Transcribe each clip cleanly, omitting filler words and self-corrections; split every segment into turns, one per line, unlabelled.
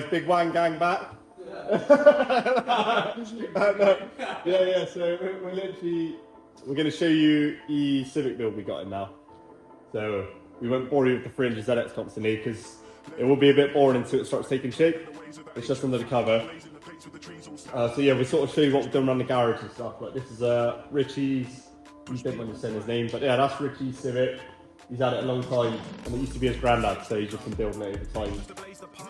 guys, big Wang Gang back. Yeah, so we're going to show you the Civic build we got in now. So we won't bore you with the 300 ZX constantly because it will be a bit boring until it starts taking shape. It's just under the cover. So yeah, we sort of show you what we've done around the garage and stuff. Like this is Richy's, you don't mind saying his name, but yeah, that's Richy's Civic. He's had it a long time, and it used to be his granddad, so he's just been building it over time.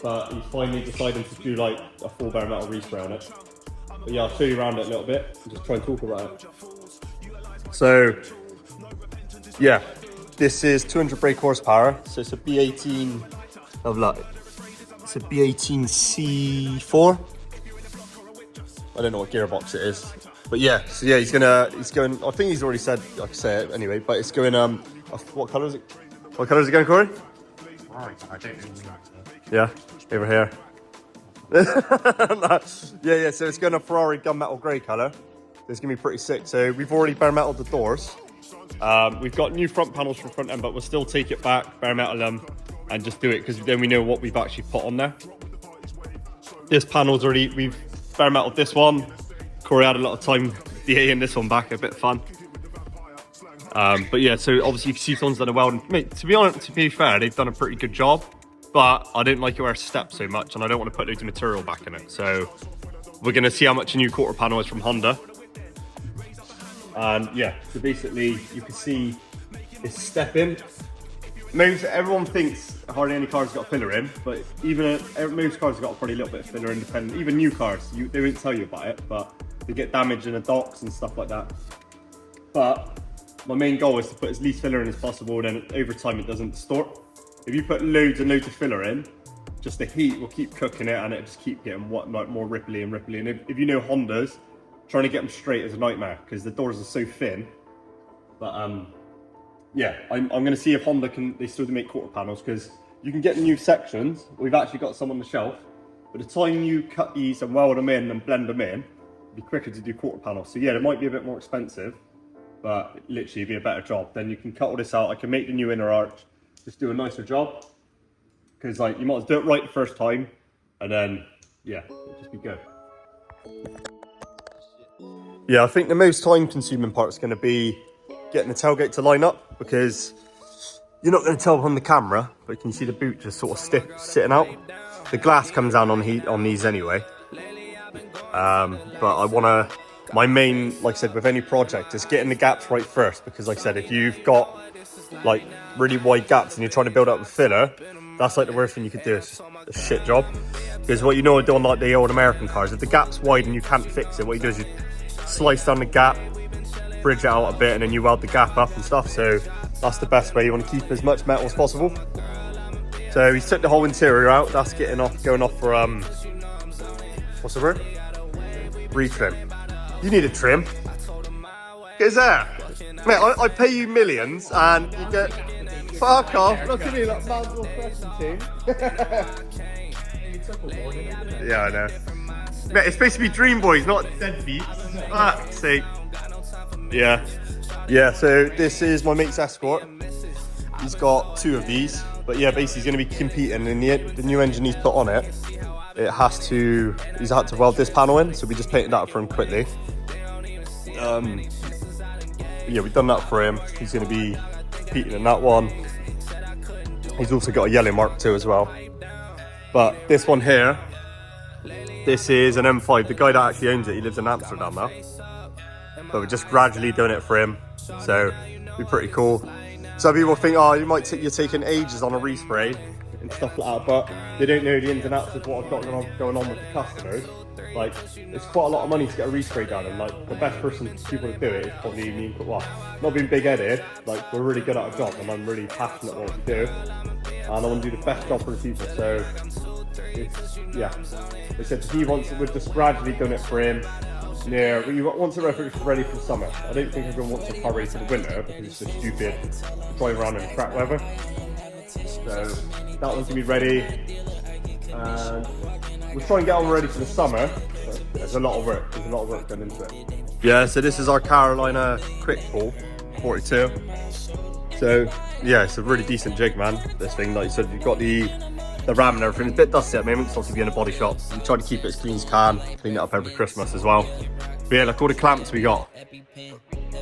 But he's finally decided to do like a full bare metal respray on it. But yeah, I'll show you around it a little bit and just try and talk about it. So yeah, this is 200 brake horsepower, so it's a B18 of like, it's a B18 C4. I don't know what gearbox it is, but yeah. So yeah, he's going. I think he's already said I can say it anyway, but it's going. What colour is it? What colour is it going, Cory?
I don't know.
Yeah, over here. yeah. So it's going a Ferrari Gun Metal Grey colour. It's going to be pretty sick. So we've already bare metaled the doors. We've got new front panels for front end, but we'll still take it back, bare metal them, and just do it because then we know what we've actually put on there. This panel's already, we've bare metaled this one. Cory had a lot of time DAing this one back, a bit of fun. But yeah, so obviously you can see someone's done a well. Mate, to be fair, they've done a pretty good job, but I didn't like it where it steps so much, and I don't want to put loads of material back in it. So we're going to see how much a new quarter panel is from Honda. And yeah, so basically you can see it's stepping. Everyone thinks hardly any car's got a filler in, but even most cars have got probably a little bit of filler in, depending. Even new cars, they won't tell you about it, but they get damaged in the docks and stuff like that. But my main goal is to put as least filler in as possible, and then over time it doesn't distort. If you put loads and loads of filler in, just the heat will keep cooking it, and it just keep getting like more ripply and ripply. And if you know Hondas, trying to get them straight is a nightmare because the doors are so thin. But yeah, I'm going to see if Honda they still make quarter panels, because you can get new sections. We've actually got some on the shelf. By the time you cut these and weld them in and blend them in, it'd be quicker to do quarter panels. So yeah, it might be a bit more expensive, but literally it'd be a better job. Then you can cut all this out. I can make the new inner arch, just do a nicer job. Because like you might as well do it right the first time, and then yeah, it'll just be good. Yeah, I think the most time consuming part is going to be getting the tailgate to line up, because you're not going to tell on the camera, but can you see the boot just sort of sitting out? The glass comes down on these anyway. But I want to, my main, like I said, with any project is getting the gaps right first, because like I said, if you've got like really wide gaps and you're trying to build up with filler, that's like the worst thing you could do. It's just a shit job. Because what you know doing like the old American cars, if the gap's wide and you can't fix it, what you do is you slice down the gap, bridge it out a bit, and then you weld the gap up and stuff. So that's the best way. You want to keep as much metal as possible. So we took the whole interior out. That's going off for what's the word? Retrim. You need a trim. Get there. Mate, I pay you millions and you get fuck off. Look at me, like Mansell Crescent team. Yeah, I know. Mate, it's supposed to be dream boys, not deadbeats. Fuck's sake. Yeah, so this is my mate's Escort. He's got 2 of these, but yeah, basically he's going to be competing, and the new engine he's put on it, he's had to weld this panel in, so we just painted that for him quickly. Yeah, we've done that for him. He's going to be competing in that one. He's also got a yellow Mark II as well. But this one here, this is an M5. The guy that actually owns it, he lives in Amsterdam now. But we're just gradually doing it for him, so it'll be pretty cool. Some people think, oh, you're taking ages on a respray and stuff like that, but they don't know the ins and outs of what I've got going on with the customers. Like, it's quite a lot of money to get a respray done, and like the best people to do it is probably me and well, not being big-headed, like we're really good at our job, and I'm really passionate at what we do, and I want to do the best job for the people. So yeah, they said we're just gradually doing it for him. Yeah, once it's ready for summer. I don't think everyone wants a car ready for the winter because it's just stupid to drive around in crap weather. So that one's gonna be ready, and we'll try and get on ready for the summer. But there's a lot of work. There's a lot of work done into it. Yeah, so this is our Carolina Quick Pull 42. So yeah, it's a really decent jig, man. This thing, like you said, you've got the ram and everything. It's a bit dusty at the moment, it's obviously being a body shop. We try to keep it as clean as can, clean it up every Christmas as well. But yeah, like all the clamps we got.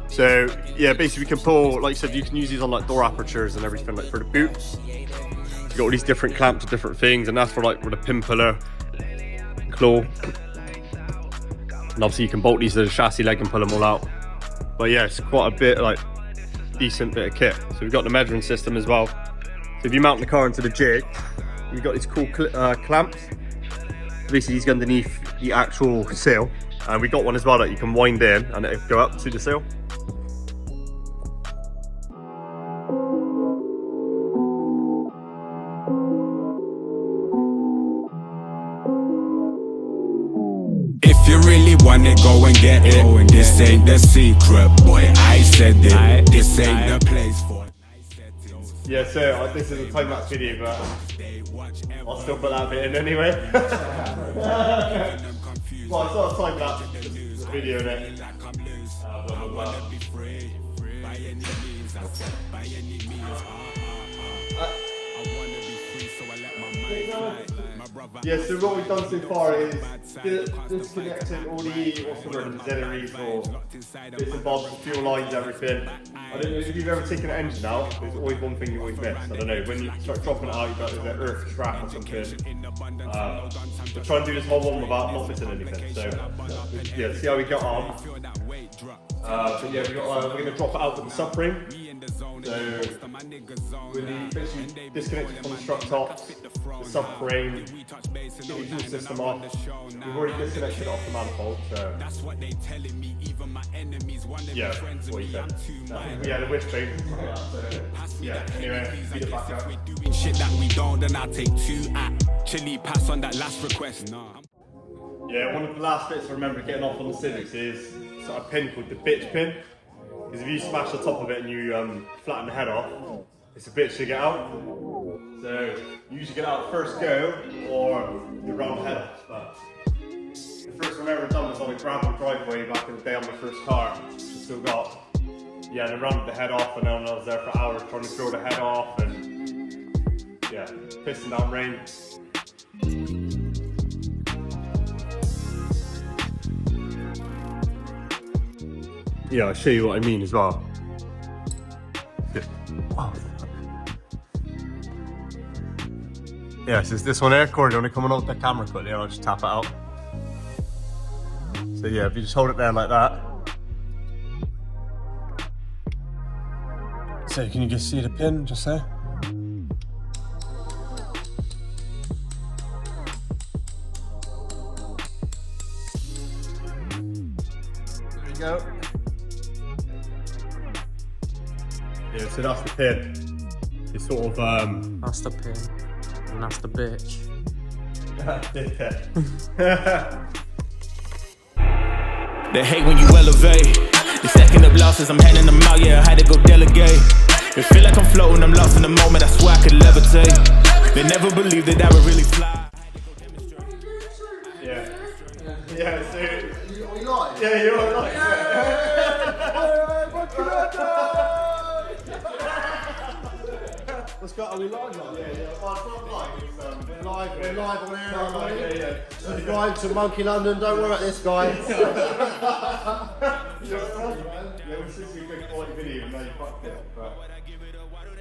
So yeah, basically we can pull, like you said, you can use these on like door apertures and everything, like for the boot. You got all these different clamps with different things, and that's for like with a pin puller, claw. And obviously you can bolt these to the chassis leg and pull them all out. But yeah, it's quite a bit, like, decent bit of kit. So we've got the measuring system as well. So if you mount the car into the jig, you've got these cool clamps. Basically these go underneath the actual sail. And we got one as well that you can wind in and it'll go up to the sail.
If you really want it, go and get it. This ain't the secret, boy, I said it. This ain't the place for it.
Yeah, so this is a time-lapse video, but I'll still put that bit in anyway. Well, it's not a time-lapse, it's a video in it. Blah, blah, blah. Yeah, so what we've done so far is disconnecting all the auxiliaries or bits and bobs, fuel lines, everything. I don't know if you've ever taken an engine out, there's always one thing you always miss. I don't know, when you start dropping it out, you've got an earth strap or something. We're trying to do this whole one without not missing anything. So, yeah, see how we get on. But yeah, we're going to drop it out with the subframe. So, we'll basically disconnect it from the strut top, the subframe, get the fuel system off. We've already disconnected it off the manifold, so yeah, what you said. Yeah, the wishbone. Yeah, anyway, feed it back up.
Shit that we don't, then I'll take two at Chili pass on that last request.
Yeah, one of the last bits I remember getting off on the Civics is sort of a pin called the bitch pin. Because if you smash the top of it and you flatten the head off, it's a bitch to get out. So you usually get out first go, or you round the head off. But the first one I ever done was on a gravel driveway back in the day on my first car. Still got, yeah, and I rounded the head off, and then I was there for hours trying to throw the head off, and yeah, pissing down rain. Yeah, I'll show you what I mean as well. Oh. Yeah, so it's this one here. Cory, do you want to come on out with the camera quickly and I'll just tap it out. So yeah, if you just hold it there like that. So can you just see the pin just there? There you go. Yeah, so that's the pin. It's sort of
That's the pin, and that's the bitch.
They hate when you elevate. The second of losses, I'm handing them out, yeah, I had to go delegate. It feel like I'm floating, I'm lost in the moment, I swear I could levitate. They never believed that I would really fly.
Yeah. Yeah, so you like? Yeah, you're like
Let's go. Are we live on?
Yeah, yeah. Well, it's not live. It's
We're live on air.
right, yeah, yeah.
Subscribe to Monkey London. Don't worry about this guy.
Yeah, it was just a good quality video, and now you fucked it. But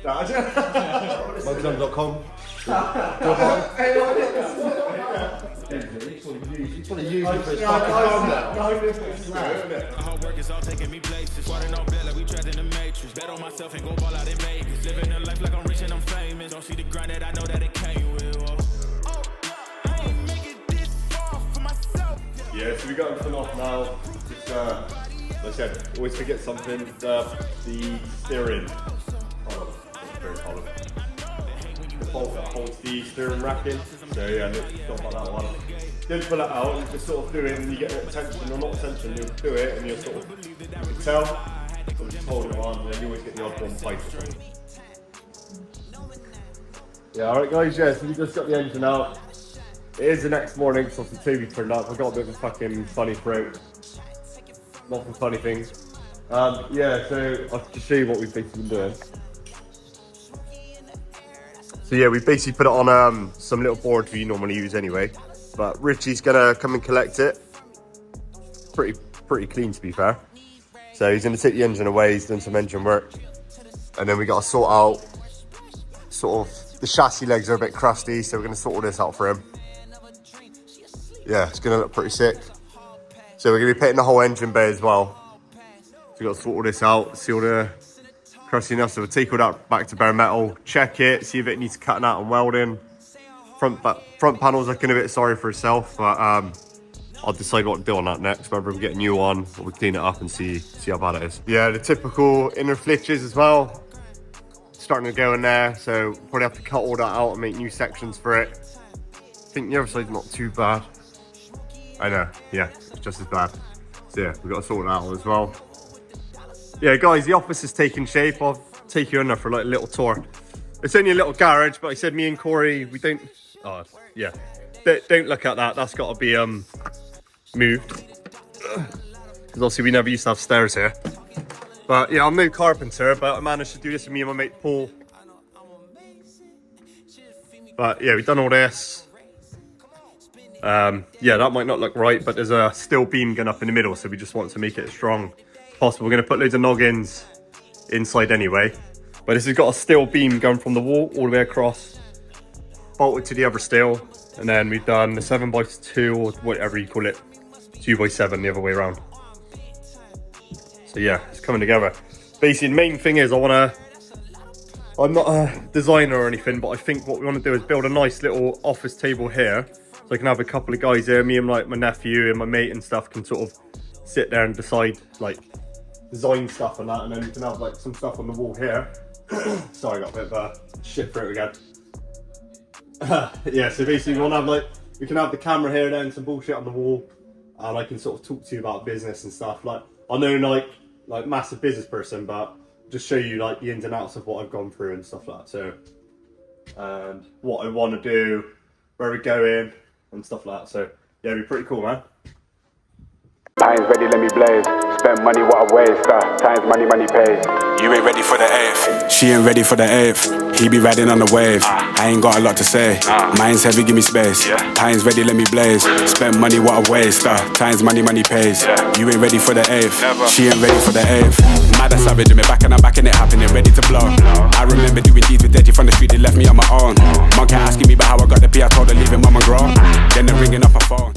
MonkeyLondon.com. He's probably using it for his fucking phone now.
Hard work is all taking me places. Water no bed like we trapped in the matrix. Bet on myself and go ball out in Vegas. Living a life like I'm rich and I'm famous. Don't see the grind that I know that it came with. Oh, I ain't make it this far for myself.
yeah, so we got everything off now. Just, like I said, always forget something. The steering column. Very column. The bolt that holds the steering rack in. So yeah, don't about that one. Don't pull it out, you just sort of do it and you get a bit of tension or not tension, you'll do it and you'll sort of, you can tell, so just hold it on and then you always get the odd one pipe. Yeah, alright guys, yeah, so we just got the engine out. It is the next morning, so the Toby turned up. I got a bit of a fucking funny throat. Not for funny things. Yeah, so I'll just show you what we've basically been doing. So yeah, we basically put it on some little board we normally use anyway. But Richie's gonna come and collect it. Pretty clean to be fair. So he's gonna take the engine away, he's done some engine work. And then we gotta sort out, sort of, the chassis legs are a bit crusty, so we're gonna sort all this out for him. Yeah, it's gonna look pretty sick. So we're gonna be painting the whole engine bay as well. So we gotta sort all this out, see all the crusty enough. So we'll take all that back to bare metal, check it, see if it needs cutting out and welding. Front panel's looking a bit sorry for itself, but I'll decide what to do on that next, whether we get a new one or we clean it up and see how bad it is. Yeah, the typical inner flitches as well, starting to go in there, so probably have to cut all that out and make new sections for it. I think the other side's not too bad. I know, yeah, it's just as bad. So yeah, we've got to sort that out as well. Yeah, guys, the office is taking shape. I'll take you in there for like a little tour. It's only a little garage, but I said me and Cory, we don't, oh, yeah. Don't look at that, that's got to be moved. Because obviously we never used to have stairs here. But yeah, I'm no carpenter, but I managed to do this with me and my mate Paul. But yeah, we've done all this. Yeah, that might not look right, but there's a steel beam going up in the middle, so we just want to make it as strong as possible. We're going to put loads of noggins inside anyway. But this has got a steel beam going from the wall all the way across, bolted to the other steel. And then we've done the 7x2 or whatever you call it, 2x7 the other way around. So yeah, it's coming together. Basically, the main thing is I'm not a designer or anything, but I think what we want to do is build a nice little office table here. So I can have a couple of guys here, me and like my nephew and my mate and stuff can sort of sit there and decide, like, design stuff and that. And then we can have like some stuff on the wall here. Sorry, I got a bit of shit through it again. Yeah, so basically we want to have like, we can have the camera here then, some bullshit on the wall, and I can sort of talk to you about business and stuff. Like, I know like massive business person, but just show you like the ins and outs of what I've gone through and stuff like that. So, and what I want to do, where we're going and stuff like that. So yeah, it'd be pretty cool, man.
Time's ready, let me blaze. Spend money, what I waste. Time's money, money pays.
You ain't ready for the 8th. She ain't ready for the 8th. He be riding on the wave. I ain't got a lot to say. Mine's heavy, give me space. Time's ready, let me blaze. Spend money, what I waste. Time's money, money pays. You ain't ready for the 8th. She ain't ready for the 8th. Mad as savage, me back and I'm back and it happening, ready to blow. I remember doing deeds with Deji from the street, they left me on my own. Monkey asking me about how I got the P, I told her leave him on my grow. Then they're ringing up a phone.